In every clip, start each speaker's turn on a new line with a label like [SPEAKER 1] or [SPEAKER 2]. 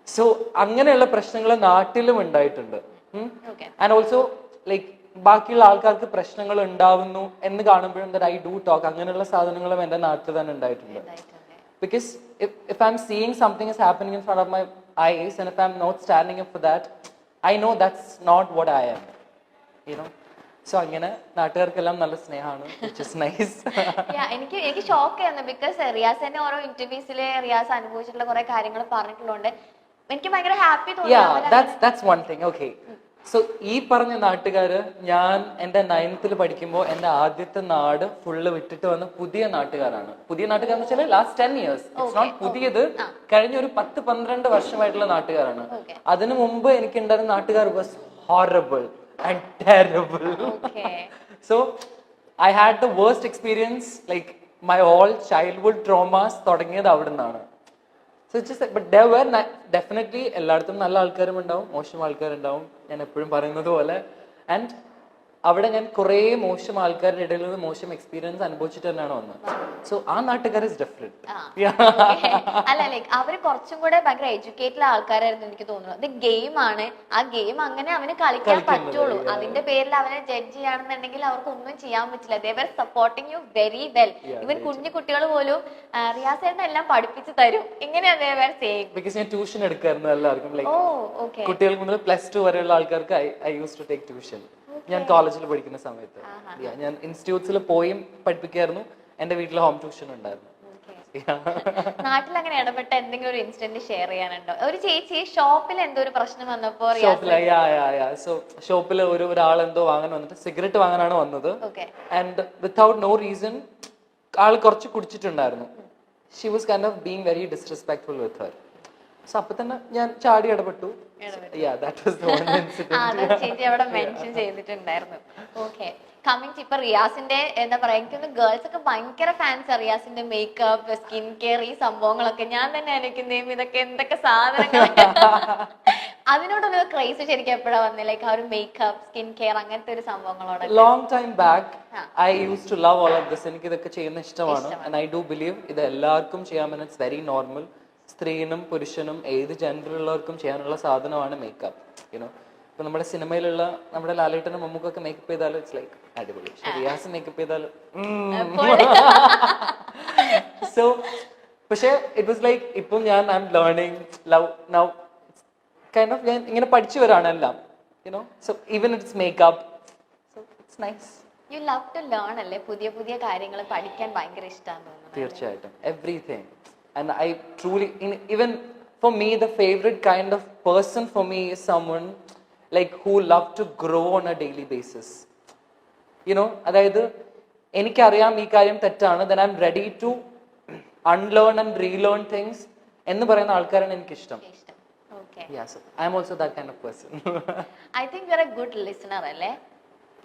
[SPEAKER 1] So അങ്ങനെയുള്ള പ്രശ്നങ്ങൾ നാട്ടിലും ഉണ്ടായിട്ടുണ്ട്. ആൻഡ് ഓൾസോ ലൈക്ക് ബാക്കിയുള്ള ആൾക്കാർക്ക് പ്രശ്നങ്ങൾ ഉണ്ടാവുന്നു എന്ന് കാണുമ്പോഴും ദാറ്റ് ഐ ഡു ടോക്ക്. അങ്ങനെയുള്ള സാധനങ്ങളും എന്റെ നാട്ടിൽ തന്നെ ഉണ്ടായിട്ടുണ്ട്. Because if I'm seeing something is happening in front of my eyes and if I'm not standing up for that, I know that's not what I am, you know. So അങ്ങനെ നാട്ടുകാർക്കെല്ലാം നല്ല സ്നേഹമാണ്, which is nice.
[SPEAKER 2] എനിക്ക് shock ആയിരുന്നു because Riyas തന്നെ ഓരോ ഇന്റർവ്യൂസില് റിയാസ് അനുഭവിച്ചിട്ടുള്ള കുറെ കാര്യങ്ങൾ പറഞ്ഞിട്ടുള്ളതുകൊണ്ട് എനിക്ക് ഭയങ്കര ഹാപ്പി തോന്നി.
[SPEAKER 1] That's one thing. Okay. So ഈ പറഞ്ഞ നാട്ടുകാര് ഞാൻ എന്റെ 9th പഠിക്കുമ്പോൾ എന്റെ ആദ്യത്തെ നാട് ഫുള്ള് വിട്ടിട്ട് വന്ന പുതിയ നാട്ടുകാരാണ്. പുതിയ നാട്ടുകാരെന്ന് വെച്ചാൽ ലാസ്റ്റ് 10 years. ഇറ്റ്സ് നോട്ട് പുതിയത്, കഴിഞ്ഞ ഒരു 10-12 വർഷമായിട്ടുള്ള നാട്ടുകാരാണ്. അതിനു മുമ്പ് എനിക്ക് ഉണ്ടായിരുന്ന നാട്ടുകാർ was horrible and terrible. So I had the worst experience, like my all childhood traumas തുടങ്ങിയത് അവിടെ നിന്നാണ്. So it's just like, but there were definitely എല്ലായിടത്തും നല്ല ആൾക്കാരും ഉണ്ടാവും, മോശം ആൾക്കാരുണ്ടാവും, ഞാൻ എപ്പോഴും പറയുന്നത് പോലെ. ആൻഡ് അവിടെ ഞാൻ കുറേ മോശം ആൾക്കാരുടെ ഇടയിൽ നിന്ന് മോശം എക്സ്പീരിയൻസ് അനുഭവിച്ചിട്ട് തന്നെയാണ് വന്നത്. സോ ആ നാട്ടുകാർ ഇസ് ഡിഫറെന്റ്.
[SPEAKER 2] അല്ല ലൈക്ക് അവര് കുറച്ചും കൂടെ ഭയങ്കര എഡ്യൂക്കേറ്റഡ് ആൾക്കാരായിരുന്നു എനിക്ക് തോന്നുന്നു. അത് ഗെയിം ആണ്, ആ ഗെയിം അങ്ങനെ അവന് കളിക്കാൻ പറ്റുള്ളൂ. അതിന്റെ പേരിൽ അവനെ ജഡ്ജ് ചെയ്യാണെന്നുണ്ടെങ്കിൽ അവർക്ക് ഒന്നും ചെയ്യാൻ പറ്റില്ല. They were supporting you very well. Even കുഞ്ഞു കുട്ടികൾ പോലും റിയാസേട്ടൻ എല്ലാം പഠിപ്പിച്ചു തരും. ഇങ്ങനെയാ ദേ വർ സേയിങ്.
[SPEAKER 1] ബിക്കോസ് ഞാൻ ട്യൂഷൻ എടുക്കായിരുന്നു എല്ലാവർക്കും, ലൈക്ക് കുട്ടികൾക്ക് മുതൽ +2 വരെയുള്ള ആൾക്കാർക്ക് I use to take tuition. ഞാൻ കോളേജിൽ പഠിക്കുന്ന സമയത്ത് ഞാൻ ഇൻസ്റ്റിറ്റ്യൂട്ട്സിൽ പോയി പഠിപ്പിക്കായിരുന്നു. എന്റെ വീട്ടിൽ ഹോം ട്യൂഷൻ ഉണ്ടായിരുന്നു.
[SPEAKER 2] നാട്ടിൽ അങ്ങനെ ഇടപെട്ട എന്തെങ്കിലും ഒരു ഇൻസിഡന്റ് ഷെയർ ചെയ്യാനുണ്ടോ? ഒരു ചേച്ചി ഷോപ്പിൽ എന്തോ ഒരു പ്രശ്നം വന്നപ്പോ
[SPEAKER 1] ഷോപ്പിൽ ഒരാൾ എന്തോ വാങ്ങാൻ വന്നിട്ട് സിഗരറ്റ് വാങ്ങാനാണ് വന്നത്. ആൻഡ് വിത്തൗട്ട് നോ റീസൺ ആൾ കുറച്ച് കുടിച്ചിട്ടുണ്ടായിരുന്നു. She was kind of being very disrespectful with her. So അപ്പൊ തന്നെ ഞാൻ ചാടി ഇടപെട്ടു.
[SPEAKER 2] ഇപ്പൊ റിയാസിന്റെ എന്താ പറയാ, എനിക്കൊന്ന് ഗേൾസ് ഒക്കെ ഭയങ്കര ഫാൻസ് റിയാസിന്റെ മേക്കപ്പ്, സ്കിൻ കെയർ, ഈ സംഭവങ്ങളൊക്കെ. ഞാൻ തന്നെ ആലോചിക്കുന്നേം ഇതൊക്കെ എന്തൊക്കെ സാധനങ്ങൾ. അതിനോടൊരു ക്രൈസ് ശരിക്കും എപ്പോഴാ വന്നത്? ലൈക്ക് ആ ഒരു മേക്കപ്പ്, സ്കിൻ കെയർ അങ്ങനത്തെ ഒരു സംഭവങ്ങളോട്
[SPEAKER 1] long time back I use to love all of this. എനിക്ക് ഇതൊക്കെ ചെയ്യുന്ന ഇഷ്ടമാണ്. ആൻഡ് ഐ ഡു ബിലീവ് ഇത് എല്ലാവർക്കും ചെയ്യാമെന്ന്. It's very normal. സ്ത്രീനും പുരുഷനും ഏത് ജെൻഡറിലുള്ളവർക്കും ചെയ്യാനുള്ള സാധനമാണ് മേക്കപ്പ്. യുനോ, ഇപ്പൊ നമ്മുടെ സിനിമയിലുള്ള നമ്മുടെ ലാലേട്ടനും മമ്മൂക്കൊക്കെ മേക്കപ്പ് ചെയ്താലും ഇറ്റ്സ് ലൈക്ക് അടിപൊളി. റിയാസ് മേക്കപ്പ് ചെയ്താലും സോ പക്ഷെ ഇറ്റ് വാസ് ലൈക്ക് ഇപ്പം ഞാൻ I am learning love now kind of. ഞാൻ ഇങ്ങനെ പഠിച്ചു വരാണ് എല്ലാം, you know. So even it's makeup, so it's nice.
[SPEAKER 2] You love to learn അല്ലേ? പുതിയ പുതിയ കാര്യങ്ങൾ പഠിക്കാൻ ഭയങ്കര ഇഷ്ടമാണ് തോന്നുന്നു.
[SPEAKER 1] തീർച്ചയായിട്ടും, everything. And I truly, even for me, the favorite kind of person for me is someone like who love to grow on a daily basis. You know, അതായത് എനിക്കറിയാം ഈ കാര്യം തെറ്റാണ്, then I'm ready to unlearn and relearn things എന്ന് പറയുന്ന ആൾക്കാരാണ് എനിക്കിഷ്ടം. Yeah, so I'm also that kind of person.
[SPEAKER 2] I think you're a good listener അല്ലേ?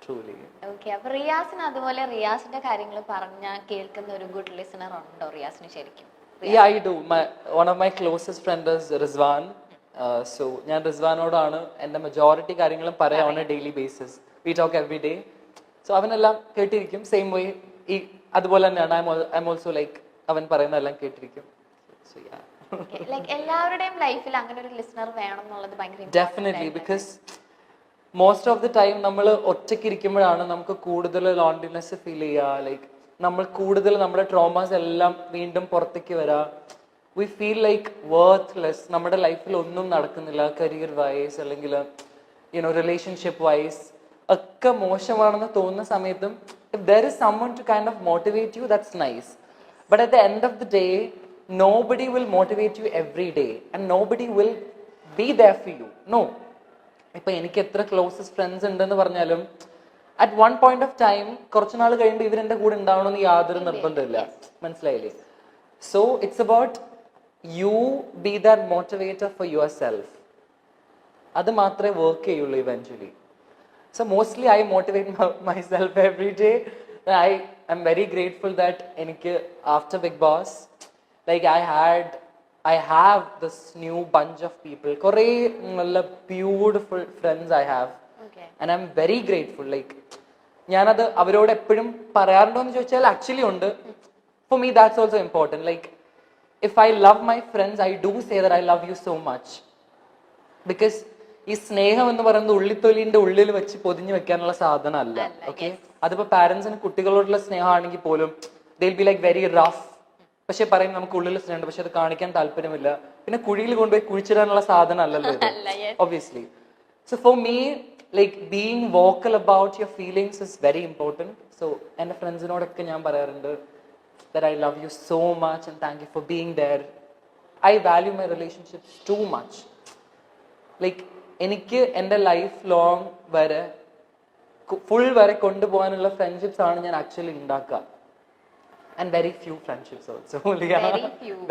[SPEAKER 1] Truly.
[SPEAKER 2] Okay, അപ്പോൾ റിയാസിന് അതുപോലെ റിയാസിന്റെ കാര്യങ്ങൾ പറഞ്ഞാൽ കേൾക്കുന്ന ഒരു ഗുഡ് ലിസണർ ഉണ്ടോ റിയാസിന് ശരിക്കും?
[SPEAKER 1] Yeah, I do. One of my closest friends is Rizwan. So ഞാൻ റിസ്വാനോടാണ് എൻ്റെ മെജോറിറ്റി കാര്യങ്ങളും പറയാം on a daily basis. We talk every day. So അവനെല്ലാം കേട്ടിരിക്കും. സെയിം വേ ഈ അതുപോലെ തന്നെയാണ്. I'm also like അവൻ പറയുന്നതെല്ലാം കേട്ടിരിക്കും. So yeah.
[SPEAKER 2] Like എല്ലാവരുടെയും ലൈഫിൽ അങ്ങനെ ഒരു ലിസണർ വേണം എന്നുള്ളത് ഭയങ്കര
[SPEAKER 1] Definitely, because most of the time നമ്മൾ ഒറ്റയ്ക്ക് ഇരിക്കുമ്പോഴാണ് നമുക്ക് കൂടുതൽ ലോൺലിനെസ് ഫീൽ ചെയ്യുക. ലൈക്ക് നമ്മൾ കൂടുതൽ നമ്മുടെ ട്രോമാസ് എല്ലാം വീണ്ടും പുറത്തേക്ക് വരാം. We feel like worthless. നമ്മുടെ ലൈഫിൽ ഒന്നും നടക്കുന്നില്ല, കരിയർ വൈസ് അല്ലെങ്കിൽ യുനോ റിലേഷൻഷിപ്പ് വൈസ് ഒക്കെ മോശമാണെന്ന് തോന്നുന്ന സമയത്തും if there is someone to kind of motivate you, that's nice. But at the end of the day, nobody will motivate you every day and nobody will be there for you. No. ഇപ്പൊ എനിക്ക് എത്ര closest friends ഉണ്ടെന്ന് പറഞ്ഞാലും at one point of time കുറച്ച് നാൾ കഴിയുമ്പോൾ ഇവരെന്റെ കൂടെ ഉണ്ടാവണമെന്ന് യാതൊരു നിർബന്ധമില്ല. മനസ്സിലായില്ലേ? So it's about you be that motivator for your self. അത് മാത്രമേ വർക്ക് ചെയ്യുള്ളൂ eventually. So mostly I motivate my self every day. I'm very grateful that എനിക്ക് after Bigg Boss like I have this new bunch of people. കുറേ നല്ല beautiful friends I have. And I'm very grateful. Like ഞാനത് അവരോട് എപ്പോഴും പറയാറുണ്ടോ എന്ന് ചോദിച്ചാൽ actually ഉണ്ട്. For me that's also important. Like if I love my friends, I do say that I love you so much. Because ഈ സ്നേഹം എന്ന് പറയുന്നത് ഉള്ളിത്തൊലിന്റെ ഉള്ളിൽ വെച്ച് പൊതിഞ്ഞു വെക്കാനുള്ള സാധനമല്ല. ഓക്കെ, അതിപ്പോ പാരന്റ്സിന് കുട്ടികളോടുള്ള സ്നേഹമാണെങ്കിൽ പോലും ദിൽ ബി ലൈക്ക് വെരി റഫ്. പക്ഷെ പറയും നമുക്ക് ഉള്ളിൽ സ്നേഹമുണ്ട്, പക്ഷെ അത് കാണിക്കാൻ താല്പര്യമില്ല. പിന്നെ കുഴിയിൽ കൊണ്ടുപോയി കുഴിച്ചിടാനുള്ള സാധനം അല്ലല്ലോ ഇത്, obviously. So for me like being vocal about your feelings is very important. So എൻ്റെ ഫ്രണ്ട്സിനോടൊക്കെ ഞാൻ പറയാറുണ്ട് that I love you so much and thank you for being there. I value my relationships too much. Like എനിക്ക് എൻ്റെ life long വരെ full വരെ കൊണ്ടുപോകാനുള്ള friendships ആണ് ഞാൻ ആക്ച്വലി ഉണ്ടാക്കുക. And very few friendships also.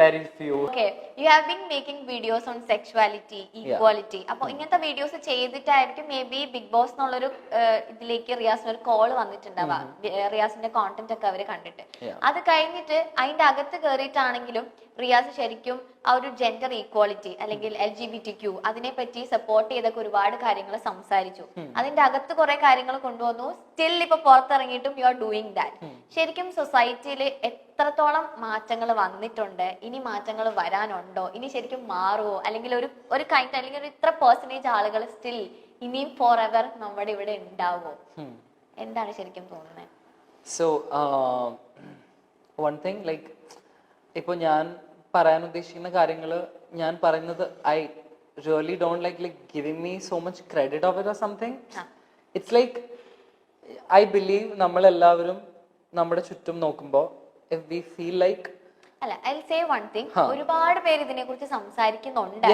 [SPEAKER 1] Very few.
[SPEAKER 2] Okay, you have been making videos on sexuality, equality. അപ്പൊ ഇങ്ങനത്തെ വീഡിയോസ് ചെയ്തിട്ടായിരിക്കും മേ ബി ബിഗ് ബോസ് എന്നുള്ളൊരു ഇതിലേക്ക് റിയാസിന് ഒരു കോൾ വന്നിട്ടുണ്ടാവാം. റിയാസിന്റെ കോണ്ടന്റ് ഒക്കെ അവര് കണ്ടിട്ട് അത് കഴിഞ്ഞിട്ട് അതിന്റെ അകത്ത് കയറിയിട്ടാണെങ്കിലും റിയാസ് ശരിക്കും ആ ഒരു ജെൻഡർ ഈക്വാലിറ്റി അല്ലെങ്കിൽ LGBTQ അതിനെ പറ്റി സപ്പോർട്ട് ചെയ്തൊക്കെ ഒരുപാട് കാര്യങ്ങൾ സംസാരിച്ചു. അതിന്റെ അകത്ത് കുറെ കാര്യങ്ങൾ കൊണ്ടുവന്നു. സ്റ്റിൽ ഇപ്പൊ പുറത്തിറങ്ങിയിട്ടും യു ആർ ഡൂയിങ് ദാറ്റ്. ശരിക്കും സൊസൈറ്റിയിൽ എത്രത്തോളം മാറ്റങ്ങൾ വന്നിട്ടുണ്ട്, ഇനി മാറ്റങ്ങൾ വരാനുണ്ടോ, ഇനി ശരിക്കും മാറുമോ, അല്ലെങ്കിൽ ഒരു കൈൻഡ് അല്ലെങ്കിൽ ഒരു ഇത്ര പെർസെന്റേജ് ആളുകൾ സ്റ്റിൽ ഇനിയും ഫോർ എവർ നമ്മുടെ ഇവിടെ ഉണ്ടാവോ? എന്താണ് ശരിക്കും തോന്നുന്നത്?
[SPEAKER 1] സോ വൺ തിങ് ലൈക്ക് ഇപ്പൊ ഞാൻ പറയാൻ ഉദ്ദേശിക്കുന്ന കാര്യങ്ങൾ ഞാൻ പറയുന്നത് I really don't like giving me so much credit of it or something. It's like I believe നമ്മളെല്ലാവരും നമ്മുടെ ചുറ്റും നോക്കുമ്പോൾ if we feel like
[SPEAKER 2] അല്ല I'll say one thing, ഒരുപാട് പേര് ഇതിനെ കുറിച്ച് സംസാരിക്കുന്നുണ്ട്.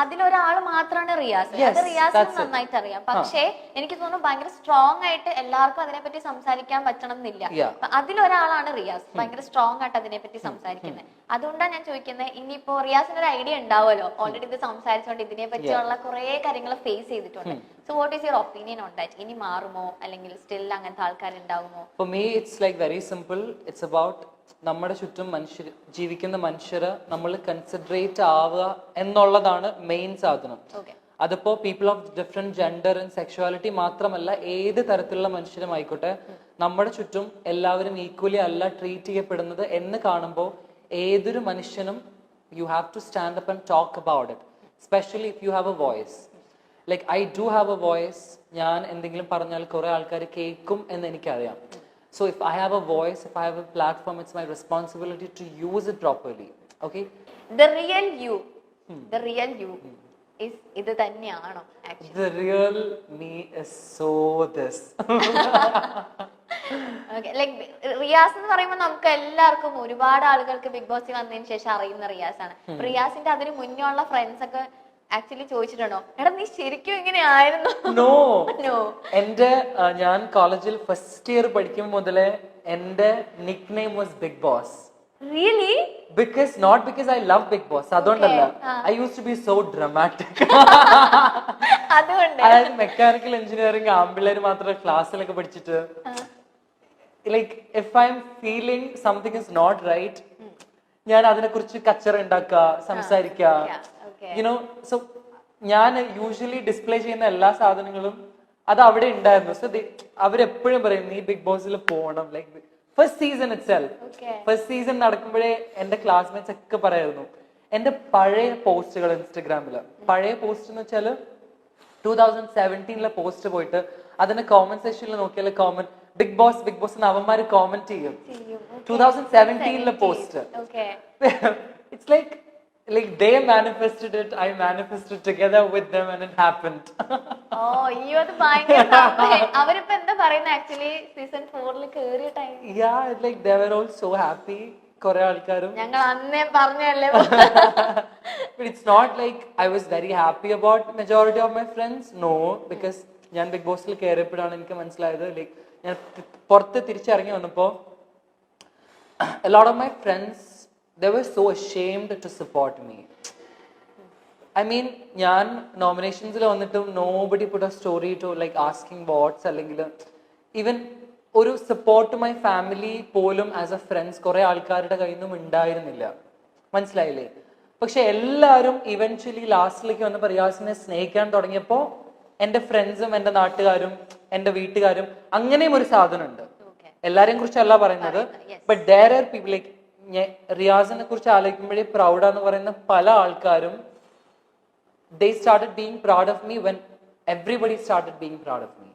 [SPEAKER 2] അതിലൊരാൾ മാത്രമാണ് റിയാസ്. അത് റിയാസിന് നന്നായിട്ട് അറിയാം. പക്ഷേ എനിക്ക് തോന്നുന്നു ഭയങ്കര സ്ട്രോങ് ആയിട്ട് എല്ലാവർക്കും അതിനെപ്പറ്റി സംസാരിക്കാൻ പറ്റണം എന്നില്ല. അതിലൊരാളാണ് റിയാസ്, ഭയങ്കര സ്ട്രോങ് ആയിട്ട് അതിനെപ്പറ്റി സംസാരിക്കുന്നത്. അതുകൊണ്ടാണ് ഞാൻ ചോദിക്കുന്നത്, ഇനിയിപ്പോ റിയാസിന് ഒരു ഐഡിയ ഉണ്ടാവുമല്ലോ, ഓൾറെഡി ഇത് സംസാരിച്ചുകൊണ്ട് ഇതിനെ പറ്റിയുള്ള കുറെ കാര്യങ്ങൾ ഫേസ് ചെയ്തിട്ടുണ്ട്. So what is your opinion on that? ഇനി മാറുമോ അല്ലെങ്കിൽ സ്റ്റിൽ അങ്ങനത്തെ ആൾക്കാരുണ്ടാവുമോ?
[SPEAKER 1] For me it's like very simple. It's about നമ്മുടെ ചുറ്റും ജീവിക്കുന്ന മനുഷ്യരെ നമ്മൾ കൺസിഡറേറ്റ് ആവുക എന്നുള്ളതാണ് മെയിൻ സാധനം. അതിപ്പോ people of different gender and sexuality മാത്രമല്ല, ഏത് തരത്തിലുള്ള മനുഷ്യരും ആയിക്കോട്ടെ, നമ്മുടെ ചുറ്റും എല്ലാവരും ഈക്വലി അല്ല ട്രീറ്റ് ചെയ്യപ്പെടുന്നത് എന്ന് കാണുമ്പോൾ ഏതൊരു മനുഷ്യനും you have to stand up and talk about it, specially if you have a voice. Like I do have a voice. ഞാൻ എന്തെങ്കിലും പറഞ്ഞാൽ കുറെ ആൾക്കാർ കേൾക്കും എന്ന് എനിക്കറിയാം. So if I have a voice, if I have a platform, it's my responsibility to use it properly. Okay?
[SPEAKER 2] The real you is ഇത് തന്നെയാണോ actually?
[SPEAKER 1] The real me is so this.
[SPEAKER 2] Okay, like Riyas എന്ന് പറയുമ്പോൾ നമുക്ക് എല്ലാവർക്കും ഒരുപാട് ആളുകൾക്ക് big ബോസിൽ വന്നതിന് ശേഷം അറിയുന്ന റിയാസ് ആണ്. റിയാസിന്റെ അതിന് മുന്നേ ഉള്ള ഫ്രണ്ട്സ് ഒക്കെ ആക്ച്വലി ചോദിച്ചിട്ടുണ്ടോ, എടാ നീ ശരിക്കും ഇങ്ങനെ ആയിരുന്നു?
[SPEAKER 1] നോ. എന്റെ ഞാൻ കോളേജിൽ ഫസ്റ്റ് ഇയർ പഠിക്കുമ്പോൾ മുതലേ എന്റെ nick name was Bigg Boss.
[SPEAKER 2] Really?
[SPEAKER 1] Because not because I love Bigg Boss, അതുകൊണ്ടല്ല. I use to be so dramatic.
[SPEAKER 2] അതുകൊണ്ട്
[SPEAKER 1] അതായത് മെക്കാനിക്കൽ എഞ്ചിനീയറിംഗ് ആമ്പിള്ളേര് മാത്രം ക്ലാസ്സിലൊക്കെ പഠിച്ചിട്ട് like if I'm feeling something is not right, ഞാൻ അതിനെ കുറിച്ച് കച്ചറ ഉണ്ടാക്കുക, സംസാരിക്കുക. യുനോ, സോ ഞാൻ യൂഷ്വലി ഡിസ്പ്ലേ ചെയ്യുന്ന എല്ലാ സാധനങ്ങളും അത് അവിടെ ഉണ്ടായിരുന്നു. സോ അവരെപ്പോഴും പറയും നീ ബിഗ് ബോസിൽ പോകണം. Like first season itself, first season നടക്കുമ്പോഴേ എന്റെ ക്ലാസ്മേറ്റ്സ് ഒക്കെ പറയായിരുന്നു എന്റെ പഴയ പോസ്റ്റുകൾ ഇൻസ്റ്റഗ്രാമില്. പഴയ പോസ്റ്റ് എന്ന് വെച്ചാല് 2017 പോസ്റ്റ് പോയിട്ട് അതിന്റെ കോമന്റ് സെക്ഷനിൽ നോക്കിയാൽ comment Bigg Boss Bigg Boss എന്ന് അവന്മാര് കോമന്റ് ചെയ്യും. 2017 post. It's like they manifested it, I manifested together with them and it happened.
[SPEAKER 2] അത് ഭയങ്കര അവരിപ്പോ എന്താ പറയുന്നത് ആക്ച്വലി സീസൺ 4 കേറിയ time?
[SPEAKER 1] Yeah, like they were all so happy. കുറെ ആൾക്കാരും
[SPEAKER 2] ഞങ്ങൾ അന്നേ പറഞ്ഞല്ലേ.
[SPEAKER 1] But it's not like I was very happy about majority of my friends. No, because ഞാൻ ബിഗ് ബോസിൽ കയറിയപ്പോഴാണ് എനിക്ക് മനസ്സിലായത്, ലൈക്ക് ഞാൻ പുറത്ത് തിരിച്ചിറങ്ങി വന്നപ്പോ a lot of my friends, they were so ashamed to support me. I mean, ഞാൻ നോമിനേഷൻസിൽ വന്നിട്ടും nobody put a story to like asking votes അല്ലെങ്കിൽ ഈവൻ ഒരു സപ്പോർട്ട് മൈ ഫാമിലി പോലും ആസ് എ ഫ്രണ്ട്സ് കുറെ ആൾക്കാരുടെ കയ്യിൽ നിന്നും ഉണ്ടായിരുന്നില്ല. മനസ്സിലായില്ലേ? പക്ഷെ എല്ലാവരും ഇവൻച്വലി ലാസ്റ്റിലേക്ക് വന്നപ്പോൾ റിയാസിനെ സ്നേഹിക്കാൻ തുടങ്ങിയപ്പോൾ എൻ്റെ ഫ്രണ്ട്സും എൻ്റെ നാട്ടുകാരും എൻ്റെ വീട്ടുകാരും അങ്ങനെയും ഒരു സാധനമുണ്ട്. എല്ലാരെയും കുറിച്ചല്ല പറയുന്നത്, but there are people like റിയാസിനെ കുറിച്ച് ആലോചിക്കുമ്പോഴേ പ്രൗഡാന്ന് പറയുന്ന പല ആൾക്കാരും they started being proud of me when everybody started being proud of me.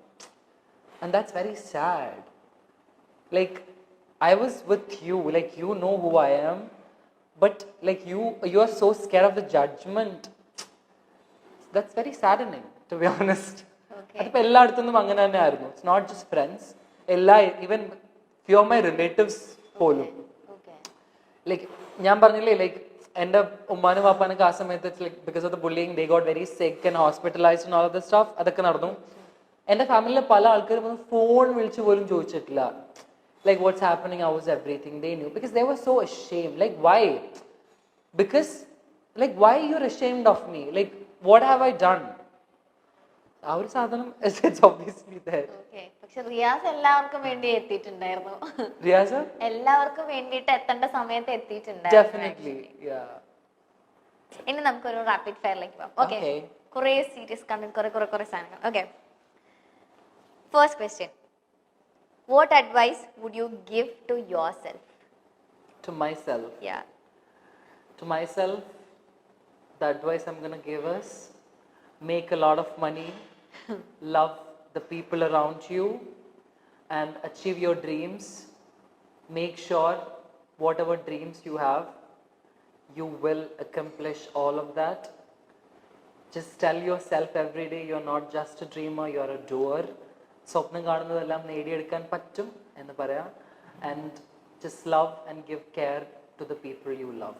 [SPEAKER 1] And that's very sad. Like, I was with you, like, you know who I am, but like, you are so scared of the judgment. That's very saddening, to be honest.
[SPEAKER 2] Okay.
[SPEAKER 1] അതിപ്പോൾ എല്ലായിടത്തുനിന്നും അങ്ങനെ തന്നെ ആയിരുന്നു. It's not just friends, എല്ലാ even few of my relatives പോലും.
[SPEAKER 2] Okay.
[SPEAKER 1] Like ഞാൻ പറഞ്ഞില്ലേ, like എൻ്റെ ഉമ്മാനും വാപ്പാനൊക്കെ ആ സമയത്ത് like because of the bullying they got very സിക്ക് and hospitalised and all of the staff, അതൊക്കെ നടന്നു. എൻ്റെ ഫാമിലിയിലെ പല ആൾക്കാരും ഒന്ന് ഫോൺ വിളിച്ച് പോലും ചോദിച്ചിട്ടില്ല, like what's happening, how is everything. They knew because they were so ashamed. Like, why? Because like, why you're ashamed of me? Like, what have I done? Our sadhanam, it's obviously there.
[SPEAKER 2] Okay. പക്ഷെ റിയാസ് എല്ലാവർക്കും വേണ്ടി എത്തിയിട്ടുണ്ടായിരുന്നു.
[SPEAKER 1] Riyaza?
[SPEAKER 2] എല്ലാവർക്കും വേണ്ടിയിട്ട് എത്തേണ്ട സമയത്ത് എത്തിയിട്ടുണ്ടായിരുന്നു.
[SPEAKER 1] Definitely, yeah.
[SPEAKER 2] ഇനി നമുക്കൊരു റാപ്പിഡ് ഫയറിലേക്ക് പോകാം. Okay,
[SPEAKER 1] Okay.
[SPEAKER 2] കുറെ സീരിയസ് കണ്ടന്റ്, കുറെ സാധനങ്ങൾ. Okay, first question, what advice would you give to yourself?
[SPEAKER 1] To myself.
[SPEAKER 2] Yeah.
[SPEAKER 1] To myself, the advice I'm gonna give is make a lot of money, love the people around you, and achieve your dreams. Make sure whatever dreams you have, you will accomplish all of that. Just tell yourself every day you're not just a dreamer, you're a doer. സ്വപ്നം കാണുന്നതെല്ലാം നേടിയെടുക്കാൻ പറ്റും എന്ന് പറയാം. And just love and give care to the people you love.